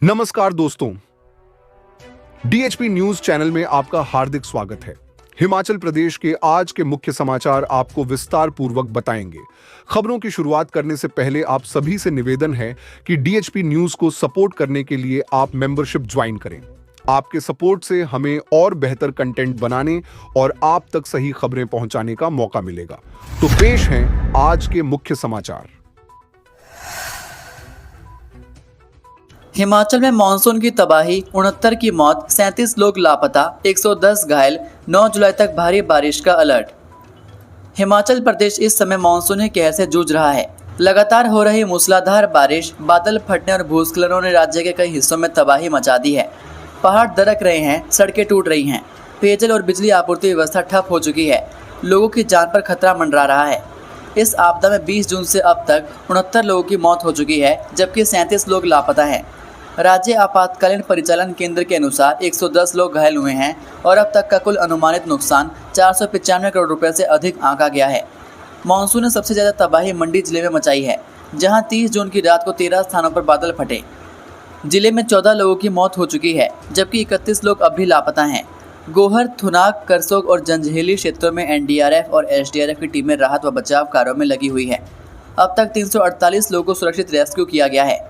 नमस्कार दोस्तों, DHP news channel में आपका हार्दिक स्वागत है। हिमाचल प्रदेश के आज के मुख्य समाचार आपको विस्तार पूर्वक बताएंगे। खबरों की शुरुआत करने से पहले आप सभी से निवेदन है कि डीएचपी न्यूज को सपोर्ट करने के लिए आप मेंबरशिप ज्वाइन करें। आपके सपोर्ट से हमें और बेहतर कंटेंट बनाने और आप तक सही खबरें पहुंचाने का मौका मिलेगा। तो पेश हैं आज के मुख्य समाचार। हिमाचल में मानसून की तबाही, 69 की मौत, 37 लोग लापता, 110 घायल, 9 जुलाई तक भारी बारिश का अलर्ट। हिमाचल प्रदेश इस समय मानसूनी कहर से जूझ रहा है। लगातार हो रही मूसलाधार बारिश, बादल फटने और भूस्खलनों ने राज्य के कई हिस्सों में तबाही मचा दी है। पहाड़ दरक रहे हैं, सड़कें टूट रही हैं, पेयजल और बिजली आपूर्ति व्यवस्था ठप हो चुकी है। लोगों की जान पर खतरा मंडरा रहा है। इस आपदा में 20 जून से अब तक 69 लोगों की मौत हो चुकी है, जबकि 37 लोग लापता हैं। राज्य आपातकालीन परिचालन केंद्र के अनुसार 110 लोग घायल हुए हैं और अब तक का कुल अनुमानित नुकसान 495 करोड़ रुपए से अधिक आंका गया है। मानसून ने सबसे ज़्यादा तबाही मंडी जिले में मचाई है, जहां 30 जून की रात को 13 स्थानों पर बादल फटे। जिले में 14 लोगों की मौत हो चुकी है, जबकि 31 लोग अब भी लापता हैं। गोहर, थुनाग, करसोग और जंजैहली क्षेत्रों में एनडीआरएफ और एसडीआरएफ की टीमें राहत व बचाव कार्यों में लगी हुई है। अब तक 348 लोगों को सुरक्षित रेस्क्यू किया गया है।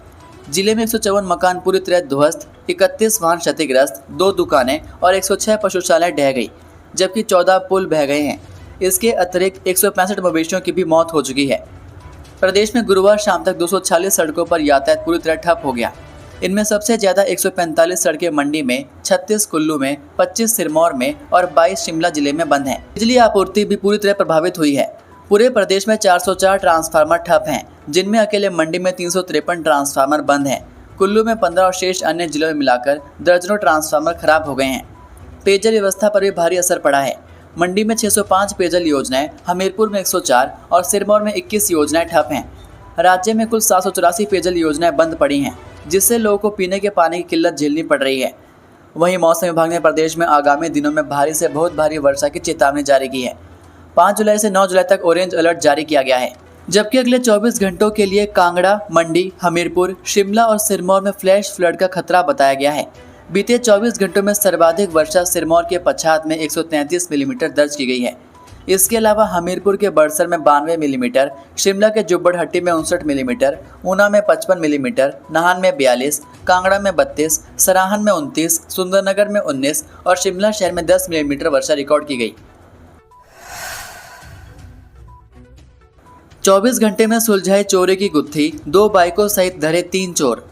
जिले में 154 मकान पूरी तरह ध्वस्त, 31 वाहन क्षतिग्रस्त, 2 दुकानें और 106 पशुशालाएं ढह गई, जबकि 14 पुल बह गए हैं। इसके अतिरिक्त 165 मवेशियों की भी मौत हो चुकी है। प्रदेश में गुरुवार शाम तक 246 सड़कों पर यातायात पूरी तरह ठप हो गया। इनमें सबसे ज़्यादा 145 सड़कें मंडी में, 36 कुल्लू में, 25 सिरमौर में और 22 शिमला जिले में बंद हैं। बिजली आपूर्ति भी पूरी तरह प्रभावित हुई है। पूरे प्रदेश में 404 ट्रांसफार्मर ठप हैं, जिनमें अकेले मंडी में 353 ट्रांसफार्मर बंद हैं। कुल्लू में 15 और शेष अन्य जिलों में मिलाकर दर्जनों ट्रांसफार्मर खराब हो गए हैं। पेयजल व्यवस्था पर भी भारी असर पड़ा है। मंडी में 605 पेयजल योजनाएं, हमीरपुर में 104 और सिरमौर में 21 योजनाएं ठप हैं। राज्य में कुल 784 पेयजल योजनाएं बंद पड़ी हैं, जिससे लोगों को पीने के पानी की किल्लत झेलनी पड़ रही है। वहीं मौसम विभाग ने प्रदेश में आगामी दिनों में भारी से बहुत भारी वर्षा की चेतावनी जारी की है। 5 जुलाई से 9 जुलाई तक ऑरेंज अलर्ट जारी किया गया है, जबकि अगले 24 घंटों के लिए कांगड़ा, मंडी, हमीरपुर, शिमला और सिरमौर में फ्लैश फ्लड का खतरा बताया गया है। बीते 24 घंटों में सर्वाधिक वर्षा सिरमौर के पच्छाद में 133 मिलीमीटर दर्ज की गई है। इसके अलावा हमीरपुर के बड़सर में 92 मिलीमीटर, शिमला के जुब्बड़हट्टी में 59 मिलीमीटर, ऊना में 55 मिलीमीटर, नाहन में 42, कांगड़ा में 32, सराहन में 29, सुंदरनगर में 19 और शिमला शहर में 10 मिलीमीटर वर्षा रिकॉर्ड की गई। 24 घंटे में सुलझाई चोरी की गुत्थी, 2 बाइकों सहित धरे 3 चोर।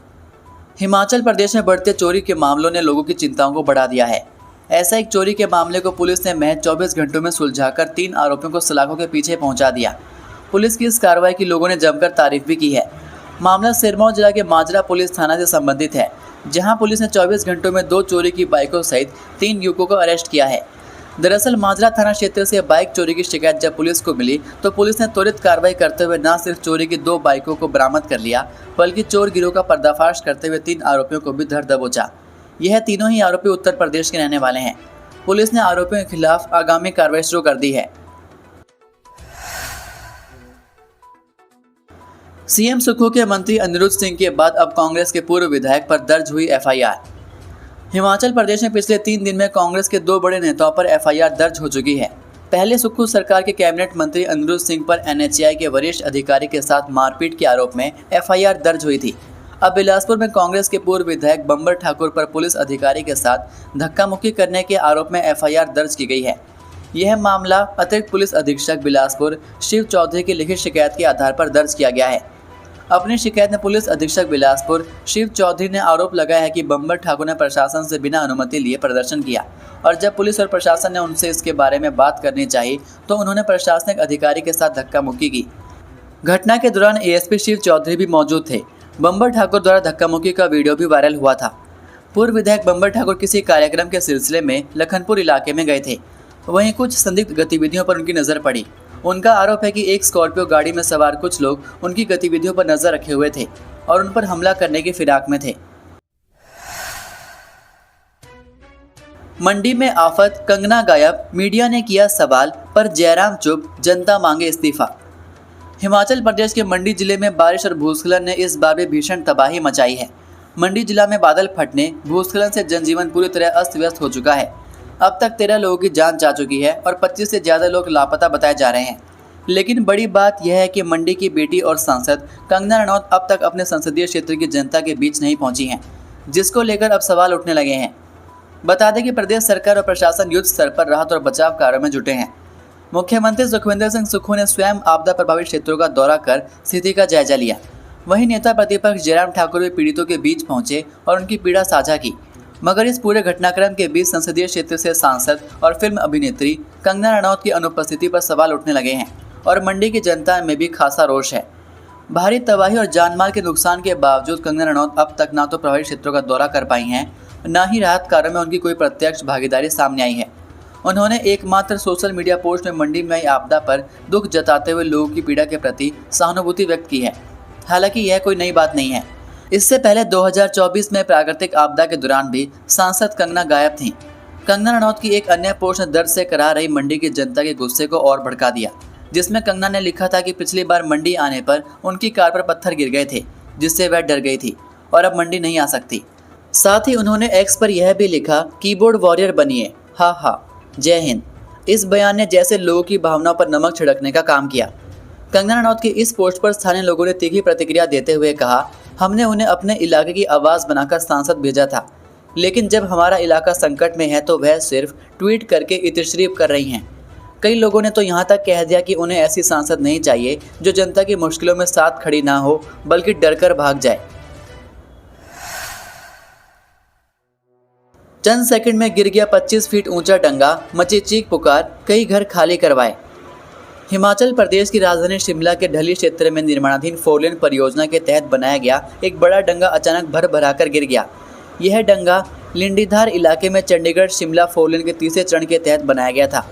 हिमाचल प्रदेश में बढ़ते चोरी के मामलों ने लोगों की चिंताओं को बढ़ा दिया है। ऐसा एक चोरी के मामले को पुलिस ने महज 24 घंटों में सुलझाकर 3 आरोपियों को सलाखों के पीछे पहुंचा दिया। पुलिस की इस कार्रवाई की लोगों ने जमकर तारीफ भी की है। मामला सिरमौर जिला के माजरा पुलिस थाना से संबंधित है, जहाँ पुलिस ने 24 घंटों में 2 चोरी की बाइकों सहित 3 युवकों को अरेस्ट किया है। दरअसल माजरा थाना क्षेत्र से बाइक चोरी की शिकायत जब पुलिस को मिली तो पुलिस ने त्वरित कार्रवाई करते हुए न सिर्फ चोरी की 2 बाइकों को बरामद कर लिया, बल्कि चोर गिरोह का पर्दाफाश करते हुए 3 आरोपियों को भी धर दबोचा। यह तीनों ही आरोपी उत्तर प्रदेश के रहने वाले हैं। पुलिस ने आरोपियों के खिलाफ आगामी कार्रवाई शुरू कर दी है। सीएम सुक्खू के मंत्री अनिरुद्ध सिंह के बाद अब कांग्रेस के पूर्व विधायक पर दर्ज हुई एफआईआर। हिमाचल प्रदेश में पिछले 3 दिन में कांग्रेस के 2 बड़े नेताओं पर एफआईआर दर्ज हो चुकी है। पहले सुक्खू सरकार के कैबिनेट मंत्री अनिरुद्ध सिंह पर एनएचएआई के वरिष्ठ अधिकारी के साथ मारपीट के आरोप में एफआईआर दर्ज हुई थी। अब बिलासपुर में कांग्रेस के पूर्व विधायक बंबर ठाकुर पर पुलिस अधिकारी के साथ धक्का मुक्की करने के आरोप में एफआईआर दर्ज की गई है। यह मामला अतिरिक्त पुलिस अधीक्षक बिलासपुर शिव चौधरी की लिखित शिकायत के आधार पर दर्ज किया गया है। अपनी शिकायत में पुलिस अधीक्षक बिलासपुर शिव चौधरी ने आरोप लगाया है कि बंबर ठाकुर ने प्रशासन से बिना अनुमति लिए प्रदर्शन किया और जब पुलिस और प्रशासन ने उनसे इसके बारे में बात करनी चाहिए तो उन्होंने प्रशासनिक अधिकारी के साथ धक्का मुक्की की। घटना के दौरान एएसपी शिव चौधरी भी मौजूद थे। बंबर ठाकुर द्वारा धक्का मुक्की का वीडियो भी वायरल हुआ था। पूर्व विधायक बंबर ठाकुर किसी कार्यक्रम के सिलसिले में लखनपुर इलाके में गए थे। वहीं कुछ संदिग्ध गतिविधियों पर उनकी नज़र पड़ी। उनका आरोप है कि एक स्कॉर्पियो गाड़ी में सवार कुछ लोग उनकी गतिविधियों पर नजर रखे हुए थे और उन पर हमला करने की फिराक में थे। मंडी में आफत, कंगना गायब, मीडिया ने किया सवाल पर जयराम चुप, जनता मांगे इस्तीफा। हिमाचल प्रदेश के मंडी जिले में बारिश और भूस्खलन ने इस बार भी भीषण तबाही मचाई है। मंडी जिला में बादल फटने, भूस्खलन से जनजीवन पूरी तरह अस्त व्यस्त हो चुका है। अब तक 13 लोगों की जान जा चुकी है और 25 से ज़्यादा लोग लापता बताए जा रहे हैं। लेकिन बड़ी बात यह है कि मंडी की बेटी और सांसद कंगना रनौत अब तक अपने संसदीय क्षेत्र की जनता के बीच नहीं पहुंची हैं, जिसको लेकर अब सवाल उठने लगे हैं। बता दें कि प्रदेश सरकार और प्रशासन युद्ध स्तर पर राहत और बचाव कार्यों में जुटे हैं। मुख्यमंत्री सुखविंदर सिंह सुक्खू ने स्वयं आपदा प्रभावित क्षेत्रों का दौरा कर स्थिति का जायजा लिया। वहीं नेता प्रतिपक्ष जयराम ठाकुर भी पीड़ितों के बीच पहुंचे और उनकी पीड़ा साझा की। मगर इस पूरे घटनाक्रम के बीच संसदीय क्षेत्र से सांसद और फिल्म अभिनेत्री कंगना रनौत की अनुपस्थिति पर सवाल उठने लगे हैं और मंडी की जनता में भी खासा रोष है। भारी तबाही और जानमाल के नुकसान के बावजूद कंगना रनौत अब तक ना तो प्रभावित क्षेत्रों का दौरा कर पाई हैं, न ही राहत कार्यों में उनकी कोई प्रत्यक्ष भागीदारी सामने आई है। उन्होंने एकमात्र सोशल मीडिया पोस्ट में मंडी में आई आपदा पर दुख जताते हुए लोगों की पीड़ा के प्रति सहानुभूति व्यक्त की है। हालांकि यह कोई नई बात नहीं है। इससे पहले 2024 में प्राकृतिक आपदा के दौरान भी सांसद कंगना गायब थीं। कंगना रनौत की एक अन्य पोस्ट ने दर्द से करा रही मंडी की जनता के गुस्से को और भड़का दिया, जिसमें कंगना ने लिखा था कि पिछली बार मंडी आने पर उनकी कार पर पत्थर गिर गए थे, जिससे वह डर गई थी और अब मंडी नहीं आ सकती। साथ ही उन्होंने एक्स पर यह भी लिखा, कीबोर्ड वॉरियर बनिए, हा हा, जय हिंद। इस बयान ने जैसे लोगों की भावनाओं पर नमक छिड़कने का काम किया। कंगना रनौत की इस पोस्ट पर स्थानीय लोगों ने तीखी प्रतिक्रिया देते हुए कहा, हमने उन्हें अपने इलाके की आवाज़ बनाकर सांसद भेजा था, लेकिन जब हमारा इलाका संकट में है तो वह सिर्फ ट्वीट करके इतशरीफ कर रही हैं। कई लोगों ने तो यहाँ तक कह दिया कि उन्हें ऐसी सांसद नहीं चाहिए जो जनता की मुश्किलों में साथ खड़ी ना हो बल्कि डरकर भाग जाए। चंद सेकंड में गिर गया 25 फीट ऊंचा डंगा, मची चीख पुकार, कई घर खाली करवाए। हिमाचल प्रदेश की राजधानी शिमला के ढली क्षेत्र में निर्माणाधीन 4 लेन परियोजना के तहत बनाया गया एक बड़ा डंगा अचानक भर भराकर गिर गया। यह डंगा लिंडीधार इलाके में चंडीगढ़ शिमला 4 लेन के तीसरे चरण के तहत बनाया गया था।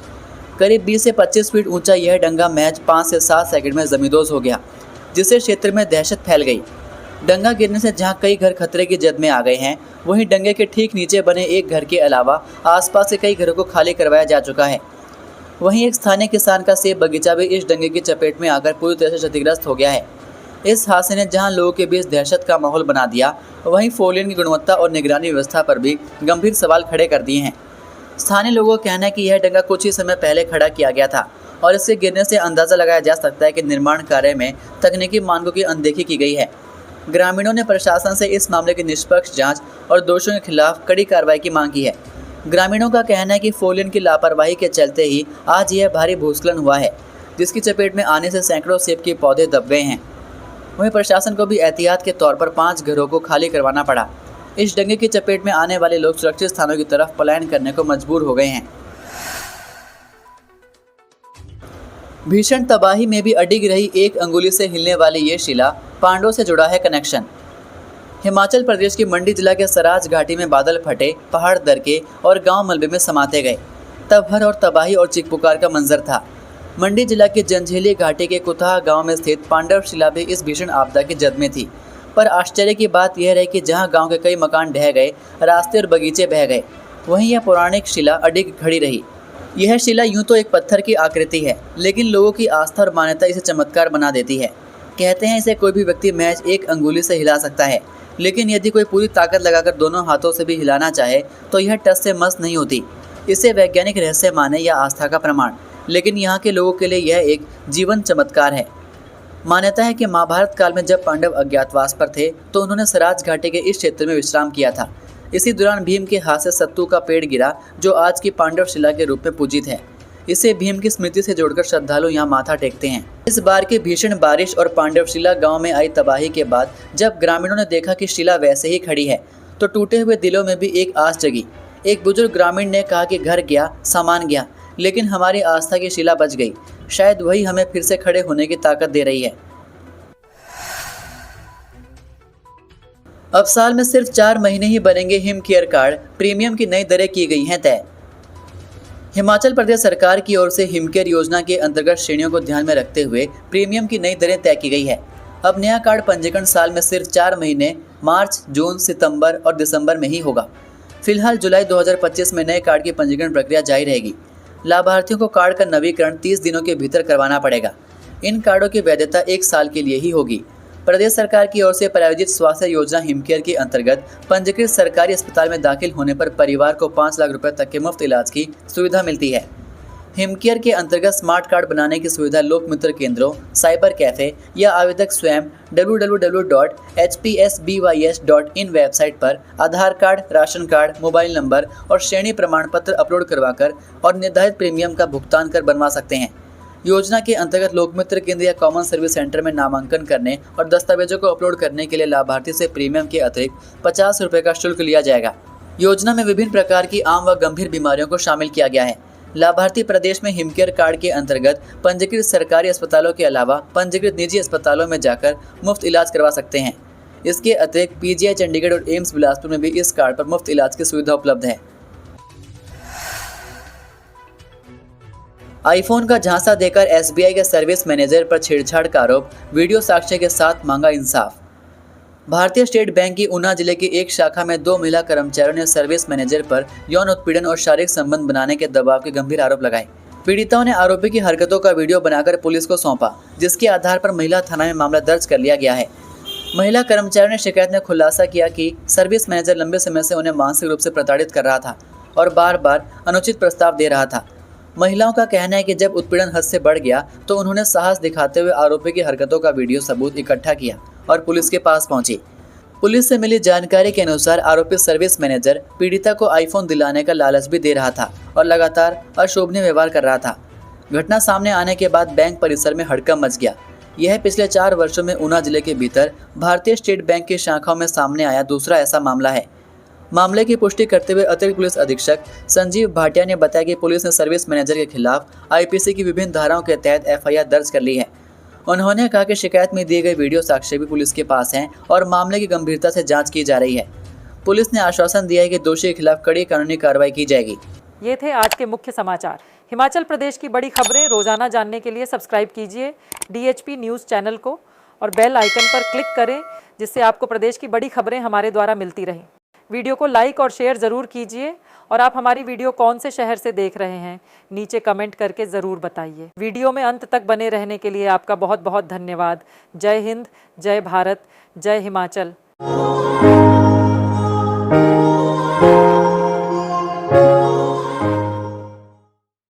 करीब 20 से 25 फीट ऊंचा यह डंगा महज 5 से 7 सेकंड में जमींदोज हो गया, जिससे क्षेत्र में दहशत फैल गई। डंगा गिरने से जहां कई घर खतरे की जद में आ गए हैं, वहीं डंगे के ठीक नीचे बने एक घर के अलावा आसपास के कई घरों को खाली करवाया जा चुका है। वहीं एक स्थानीय किसान का सेब बगीचा भी इस डंगे की चपेट में आकर पूरी तरह से क्षतिग्रस्त हो गया है। इस हादसे ने जहां लोगों के बीच दहशत का माहौल बना दिया, वहीं 4 लेन की गुणवत्ता और निगरानी व्यवस्था पर भी गंभीर सवाल खड़े कर दिए हैं। स्थानीय लोगों का कहना है कि यह डंगा कुछ ही समय पहले खड़ा किया गया था और इसके गिरने से अंदाज़ा लगाया जा सकता है कि निर्माण कार्य में तकनीकी मानकों की अनदेखी की गई है। ग्रामीणों ने प्रशासन से इस मामले की निष्पक्ष जांच और दोषियों के खिलाफ कड़ी कार्रवाई की मांग की है। ग्रामीणों का कहना है कि 4 लेन की लापरवाही के चलते ही आज यह भारी भूस्खलन हुआ है, जिसकी चपेट में आने से सैकड़ों सेब के पौधे दब गए हैं। वहीं प्रशासन को भी एहतियात के तौर पर 5 घरों को खाली करवाना पड़ा। इस डंगे की चपेट में आने वाले लोग सुरक्षित स्थानों की तरफ पलायन करने को मजबूर हो गए हैं। भीषण तबाही में भी अडिग रही एक अंगुली से हिलने वाली ये शिला पांडव से जुड़ा है कनेक्शन। हिमाचल प्रदेश की मंडी जिला के सराज घाटी में बादल फटे, पहाड़ दरके और गांव मलबे में समाते गए। तबहर और तबाही और चीख पुकार का मंजर था। मंडी जिला के जंझेली घाटी के कुताह गांव में स्थित पांडव शिला भी इस भीषण आपदा की जद में थी। पर आश्चर्य की बात यह रही कि जहां गांव के कई मकान ढह गए, रास्ते और बगीचे बह गए, वहीं यह पौराणिक शिला अडिग खड़ी रही। यह शिला यूं तो एक पत्थर की आकृति है, लेकिन लोगों की आस्था और मान्यता इसे चमत्कार बना देती है। कहते हैं इसे कोई भी व्यक्ति महज एक अंगुली से हिला सकता है, लेकिन यदि कोई पूरी ताकत लगाकर दोनों हाथों से भी हिलाना चाहे तो यह टस से मस नहीं होती। इसे वैज्ञानिक रहस्य माने या आस्था का प्रमाण, लेकिन यहाँ के लोगों के लिए यह एक जीवन चमत्कार है। मान्यता है कि महाभारत काल में जब पांडव अज्ञातवास पर थे तो उन्होंने सराज घाटी के इस क्षेत्र में विश्राम किया था। इसी दौरान भीम के हाथ से सत्तू का पेड़ गिरा, जो आज की पांडव शिला के रूप में पूजित है। इसे भीम की स्मृति से जोड़कर श्रद्धालु यहाँ माथा टेकते हैं। इस बार की भीषण बारिश और पांडव शिला गाँव में आई तबाही के बाद जब ग्रामीणों ने देखा कि शिला वैसे ही खड़ी है तो टूटे हुए दिलों में भी एक आस जगी। एक बुजुर्ग ग्रामीण ने कहा कि घर गया, सामान गया, लेकिन हमारी आस्था की शिला बच गई। शायद वही हमें फिर से खड़े होने की ताकत दे रही है। अब साल में सिर्फ 4 महीने ही बनेंगे हिम केयर कार्ड, प्रीमियम की नई दरें की गई हैं तय। हिमाचल प्रदेश सरकार की ओर से हिम केयर योजना के अंतर्गत श्रेणियों को ध्यान में रखते हुए प्रीमियम की नई दरें तय की गई है। अब नया कार्ड पंजीकरण साल में सिर्फ 4 महीने मार्च, जून, सितंबर और दिसंबर में ही होगा। फिलहाल जुलाई 2025 में नए कार्ड की पंजीकरण प्रक्रिया जारी रहेगी। लाभार्थियों को कार्ड का नवीकरण 30 दिनों के भीतर करवाना पड़ेगा। इन कार्डों की वैधता 1 साल के लिए ही होगी। प्रदेश सरकार की ओर से प्रायोजित स्वास्थ्य योजना हिमकेयर के अंतर्गत पंजीकृत सरकारी अस्पताल में दाखिल होने पर परिवार को 5 लाख रुपए तक के मुफ्त इलाज की सुविधा मिलती है। हिमकेयर के अंतर्गत स्मार्ट कार्ड बनाने की सुविधा लोक मित्र केंद्रों, साइबर कैफे या आवेदक स्वयं www.hpsbys.in वेबसाइट पर Aadhaar card, ration card, mobile number और श्रेणी प्रमाण पत्र अपलोड करवाकर और निर्धारित प्रीमियम का भुगतान कर बनवा सकते हैं। योजना के अंतर्गत लोकमित्र केंद्र या कॉमन सर्विस सेंटर में नामांकन करने और दस्तावेजों को अपलोड करने के लिए लाभार्थी से प्रीमियम के अतिरिक्त 50 रुपये का शुल्क लिया जाएगा। योजना में विभिन्न प्रकार की आम व गंभीर बीमारियों को शामिल किया गया है। लाभार्थी प्रदेश में हिमकेयर कार्ड के अंतर्गत पंजीकृत सरकारी अस्पतालों के अलावा पंजीकृत निजी अस्पतालों में जाकर मुफ्त इलाज करवा सकते हैं। इसके अतिरिक्त पीजीआई चंडीगढ़ और एम्स बिलासपुर में भी इस कार्ड पर मुफ्त इलाज की सुविधा उपलब्ध है। आईफोन का झांसा देकर एसबीआई के सर्विस मैनेजर पर छेड़छाड़ का आरोप, वीडियो साक्ष्य के साथ मांगा इंसाफ। भारतीय स्टेट बैंक की ऊना जिले की एक शाखा में 2 महिला कर्मचारियों ने सर्विस मैनेजर पर यौन उत्पीड़न और शारीरिक संबंध बनाने के दबाव के गंभीर आरोप लगाए। पीड़िताओं ने आरोपी की हरकतों का वीडियो बनाकर पुलिस को सौंपा, जिसके आधार पर महिला थाना में मामला दर्ज कर लिया गया है। महिला कर्मचारियों ने शिकायत में खुलासा किया कि सर्विस मैनेजर लंबे समय से उन्हें मानसिक रूप से प्रताड़ित कर रहा था और बार बार अनुचित प्रस्ताव दे रहा था। महिलाओं का कहना है कि जब उत्पीड़न हद से बढ़ गया तो उन्होंने साहस दिखाते हुए आरोपी की हरकतों का वीडियो सबूत इकट्ठा किया और पुलिस के पास पहुंची। पुलिस से मिली जानकारी के अनुसार आरोपी सर्विस मैनेजर पीड़िता को आईफोन दिलाने का लालच भी दे रहा था और लगातार अशोभनीय व्यवहार कर रहा था। घटना सामने आने के बाद बैंक परिसर में हड़कंप मच गया। यह पिछले 4 वर्षों में ऊना जिले के भीतर भारतीय स्टेट बैंक की शाखाओं में सामने आया दूसरा ऐसा मामला है। मामले की पुष्टि करते हुए अतिरिक्त पुलिस अधीक्षक संजीव भाटिया ने बताया कि पुलिस ने सर्विस मैनेजर के खिलाफ आईपीसी की विभिन्न धाराओं के तहत एफआईआर दर्ज कर ली है। उन्होंने कहा कि शिकायत में दिए गए वीडियो साक्ष्य भी पुलिस के पास हैं और मामले की गंभीरता से जांच की जा रही है। पुलिस ने आश्वासन दिया है कि दोषी के खिलाफ कड़ी कानूनी कार्रवाई की जाएगी। ये थे आज के मुख्य समाचार। हिमाचल प्रदेश की बड़ी खबरें रोजाना जानने के लिए सब्सक्राइब कीजिए DHP न्यूज़ चैनल को और बेल आइकन पर क्लिक करें, जिससे आपको प्रदेश की बड़ी खबरें हमारे द्वारा मिलती रहें। वीडियो को लाइक और शेयर ज़रूर कीजिए और आप हमारी वीडियो कौन से शहर से देख रहे हैं नीचे कमेंट करके ज़रूर बताइए। वीडियो में अंत तक बने रहने के लिए आपका बहुत बहुत धन्यवाद। जय हिंद, जय भारत, जय हिमाचल।